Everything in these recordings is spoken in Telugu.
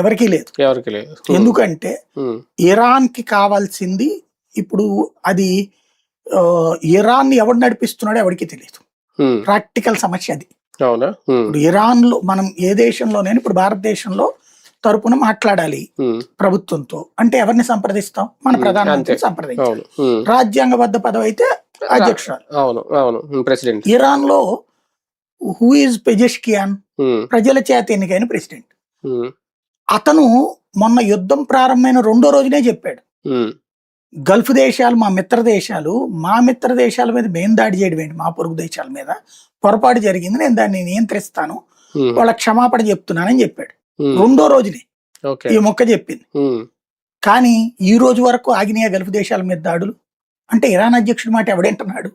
ఎవరికీ లేదు. ఎందుకంటే ఇరాన్ కి కావాల్సింది ఇప్పుడు అది ఇరాన్ ఎవడు నడిపిస్తున్నాడో ఎవరికి తెలియదు. ప్రాక్టికల్ సమస్య అది. ఇప్పుడు ఇరాన్ లో మనం ఏ దేశంలోనైనా ఇప్పుడు భారతదేశంలో తరపున మాట్లాడాలి ప్రభుత్వంతో అంటే ఎవరిని సంప్రదిస్తాం? మన ప్రధానమంత్రిని సంప్రదించాలి. రాజ్యాంగబద్ధ పదవి అయితే అధ్యక్షురాలు. ఇరాన్ లో హూ ఈజ్ పెజెష్కియాన్, ప్రజల చేత ఎన్నికైన ప్రెసిడెంట్. అతను మొన్న యుద్ధం ప్రారంభమైన 2వ రోజునే చెప్పాడు, గల్ఫ్ దేశాలు మా మిత్ర దేశాల మీద మేం దాడి చేయడం ఏంటి, మా పొరుగు దేశాల మీద పొరపాటు జరిగింది, నేను దాన్ని నియంత్రిస్తాను, వాళ్ళ క్షమాపణ చెప్తున్నానని చెప్పాడు. 2వ రోజునే ఈ మొక్క చెప్పింది. కానీ ఈ రోజు వరకు ఆగినాయా గల్ఫ్ దేశాల మీద దాడులు? అంటే ఇరాన్ అధ్యక్షుడి మాట ఎవడేంటున్నాడు?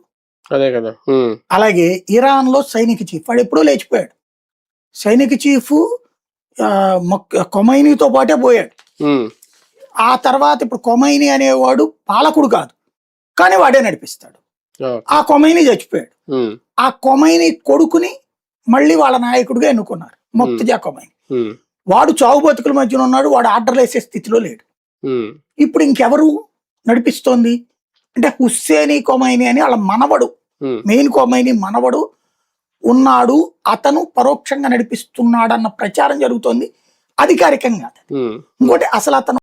అలాగే ఇరాన్ లో సైనిక చీఫ్ వాడు ఎప్పుడూ లేచిపోయాడు. సైనిక చీఫ్ ఖొమైనీతో పాటే పోయాడు. ఆ తర్వాత ఇప్పుడు ఖొమైనీ అనేవాడు పాలకుడు కాదు, కానీ వాడే నడిపిస్తాడు. ఆ ఖొమైనీ చచ్చిపోయాడు. ఆ ఖొమైనీ కొడుకుని మళ్ళీ వాళ్ళ నాయకుడిగా ఎన్నుకున్నారు, మొక్తజా ఖొమైనీ. వాడు చావు బతుకుల మధ్యన ఉన్నాడు, వాడు ఆర్డర్లు వేసే స్థితిలో లేడు. ఇప్పుడు ఇంకెవరు నడిపిస్తోంది అంటే హుస్సేనీ ఖొమైనీ అని వాళ్ళ మనవడు, మెయిన్ ఖొమైనీ మనవడు ఉన్నాడు, అతను పరోక్షంగా నడిపిస్తున్నాడన్న ప్రచారం జరుగుతోంది, అధికారికంగా. ఇంకోటి అసలు అతను